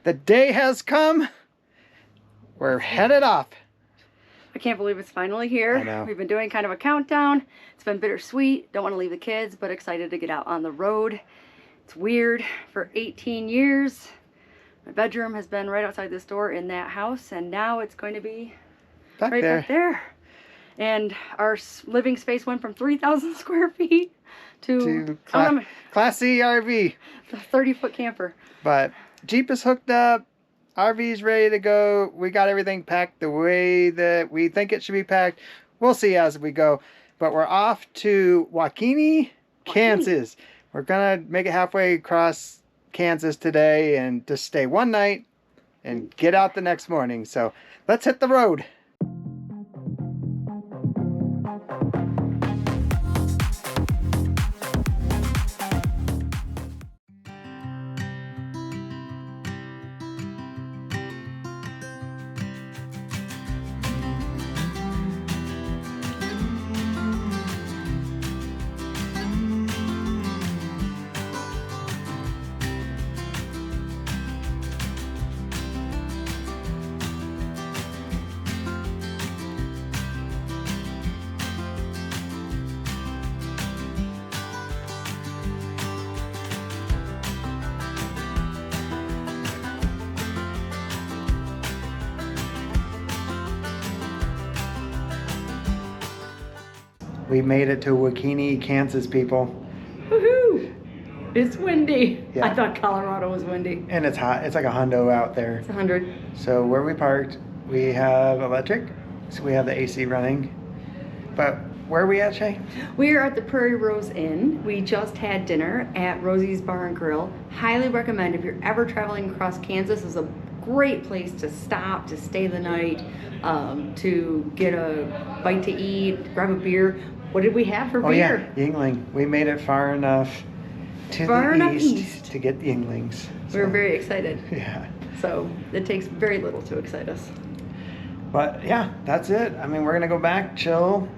The day has come. We're headed off. I can't believe it's finally here. I know. We've been doing kind of a countdown. It's been bittersweet. Don't want to leave the kids, but excited to get out on the road. It's weird. For 18 years, my bedroom has been right outside this door in that house, and now it's going to be Back right there. back there. And our living space went from 3,000 square feet to Class C RV. the 30-foot camper. But Jeep is hooked up. RV's ready to go. We got everything packed the way that we think it should be packed. We'll see as we go. But we're off to WaKeeney, Kansas. We're gonna make it halfway across Kansas today and just stay one night and get out the next morning. So let's hit the road. We made it to WaKeeney, Kansas, people. Woohoo! It's windy. Yeah. I thought Colorado was windy. And it's hot. It's like a hundo out there. It's 100. So where we parked, we have electric. So we have the AC running. But where are we at, Shay? We are at the Prairie Rose Inn. We just had dinner at Rosie's Bar and Grill. Highly recommend if you're ever traveling across Kansas. It's a great place to stop, to stay the night, to get a bite to eat, grab a beer. What did we have for beer? Oh yeah, Yingling. We made it far enough to the east to get the Yinglings. We were very excited. Yeah. So it takes very little to excite us. But yeah, that's it. I mean, we're gonna go back, chill,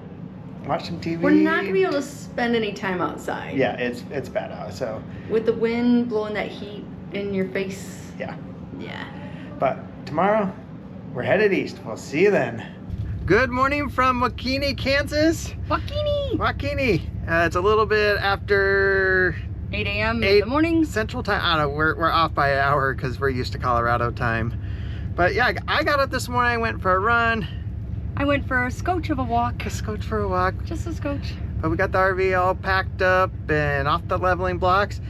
watch some TV. We're not gonna be able to spend any time outside. Yeah, it's bad out. So with the wind blowing that heat in your face. yeah. Yeah. But tomorrow, we're headed east. We'll see you then. Good morning from WaKeeney, Kansas. WaKeeney! WaKeeney. It's a little bit after 8 a.m. in the morning. Central time. I don't know, we're off by an hour because we're used to Colorado time. But yeah, I got up this morning, I went for a run. I went for a scotch of a walk. A scotch for a walk. Just a scotch. But we got the RV all packed up and off the leveling blocks.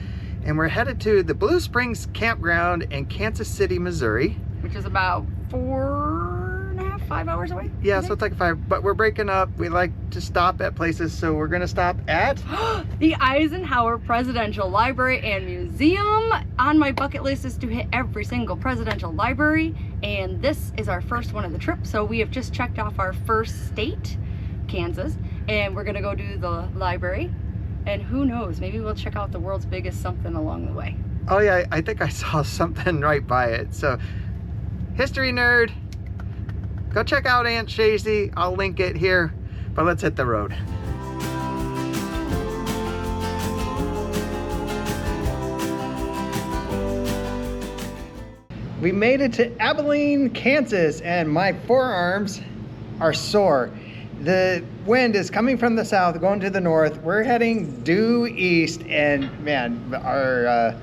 And we're headed to the Blue Springs Campground in Kansas City, Missouri. Which is about 5 hours away. Yeah, so it's like 5, but we're breaking up. We like to stop at places, so we're gonna stop at the Eisenhower Presidential Library and Museum. On my bucket list is to hit every single presidential library, and this is our first one of the trip. So we have just checked off our first state, Kansas, and we're gonna go do the library. And who knows, maybe we'll check out the world's biggest something along the way. Oh yeah, I think I saw something right by it. So, history nerd, go check out Aunt Shazy. I'll link it here, but let's hit the road. We made it to Abilene, Kansas, and my forearms are sore. The wind is coming from the south, going to the north. We're heading due east, and man, our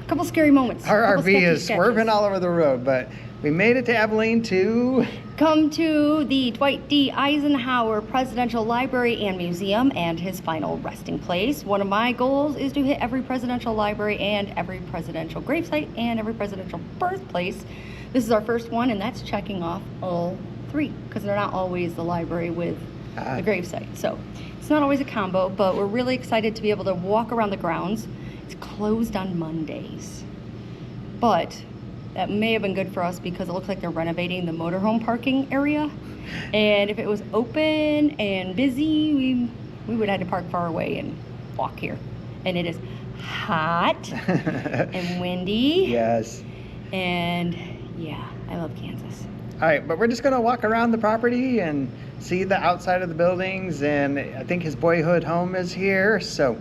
couple scary moments. Our RV is swerving all over the road, but we made it to Abilene to come to the Dwight D. Eisenhower Presidential Library and Museum and his final resting place. One of my goals is to hit every presidential library and every presidential gravesite and every presidential birthplace. This is our first one, and that's checking off all 3 because they're not always the library with the gravesite. So it's not always a combo, but we're really excited to be able to walk around the grounds. It's closed on Mondays, but that may have been good for us because it looks like they're renovating the motorhome parking area. And if it was open and busy, we would have to park far away and walk here. And it is hot and windy. Yes. And yeah, I love Kansas. All right, but we're just gonna walk around the property and see the outside of the buildings, and I think his boyhood home is here, so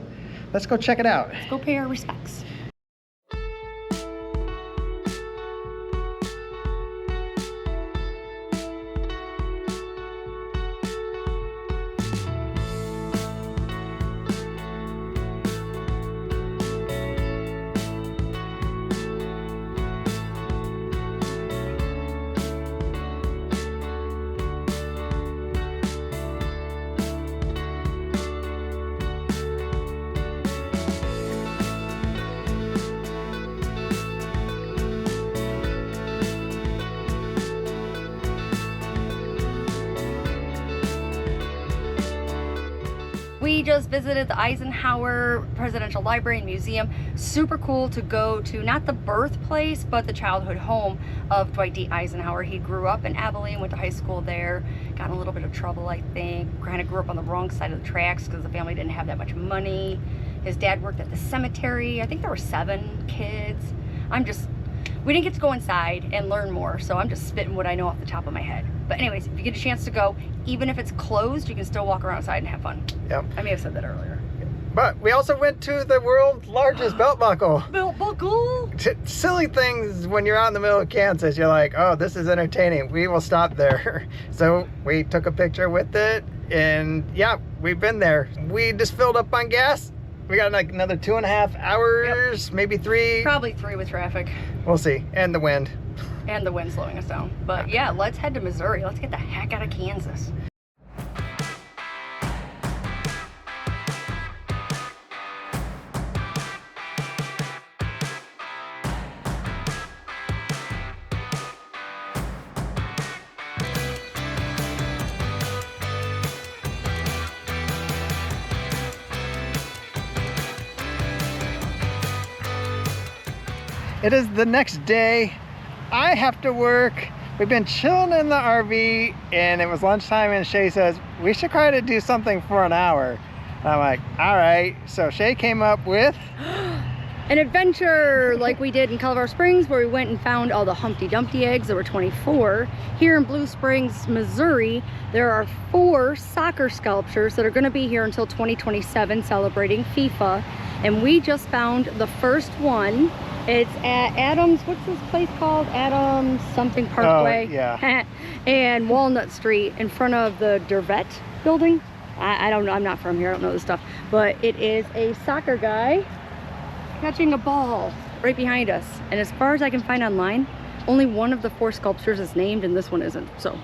let's go check it out. Let's go pay our respects. just visited the Eisenhower Presidential Library and Museum. Super cool to go to, not the birthplace, but the childhood home of Dwight D. Eisenhower. He grew up in Abilene, went to high school there, got in a little bit of trouble, I think. Kind of grew up on the wrong side of the tracks because the family didn't have that much money. His dad worked at the cemetery. I think there were 7 kids. We didn't get to go inside and learn more, so I'm just spitting what I know off the top of my head. But anyways, if you get a chance to go, even if it's closed, you can still walk around outside and have fun. Yep. I may have said that earlier. But we also went to the world's largest belt buckle. Belt buckle? Silly things when you're out in the middle of Kansas, you're like, oh, this is entertaining. We will stop there. So we took a picture with it, and yeah, we've been there. We just filled up on gas. We got like another 2.5 hours, maybe 3. Probably 3 with traffic. We'll see. And the wind. And the wind slowing us down. But yeah, let's head to Missouri. Let's get the heck out of Kansas. It is the next day. I have to work. We've been chilling in the RV, and it was lunchtime, and Shay says, we should try to do something for an hour. And I'm like, all right. So Shay came up with an adventure like we did in Colorado Springs, where we went and found all the Humpty Dumpty eggs. There were 24. Here in Blue Springs, Missouri, there are 4 soccer sculptures that are going to be here until 2027, celebrating FIFA. And we just found the first one. It's at Adams, what's this place called? Adams something Parkway. Oh, yeah. And Walnut Street, in front of the Dervet building. I don't know, I'm not from here, I don't know this stuff. But it is a soccer guy catching a ball right behind us. And as far as I can find online, only one of the 4 sculptures is named, and this one isn't, so.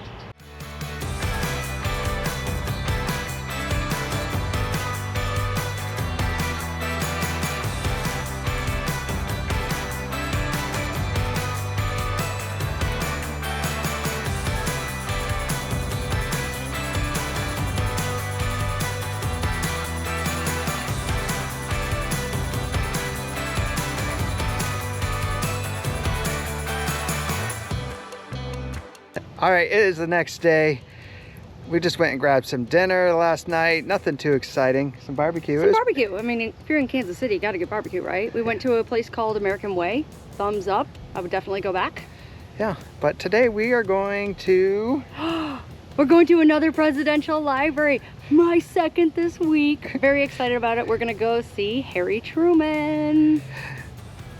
All right, it is the next day. We just went and grabbed some dinner last night. Nothing too exciting. Some barbecue. Some barbecue. I mean, if you're in Kansas City, you got to get barbecue, right? We went to a place called American Way. Thumbs up. I would definitely go back. Yeah, but today we are going to... We're going to another presidential library. My second this week. Very excited about it. We're going to go see Harry Truman.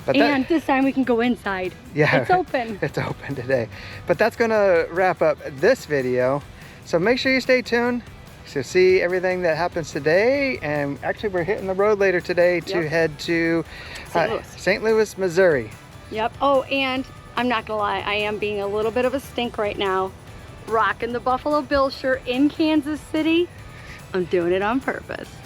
And this time we can go inside. Yeah, it's open. It's open today. But that's gonna wrap up this video. So make sure you stay tuned to see everything that happens today. And actually we're hitting the road later today to head to St. Louis, Missouri. Yep. Oh, and I'm not gonna lie, I am being a little bit of a stink right now. Rocking the Buffalo Bills shirt in Kansas City. I'm doing it on purpose.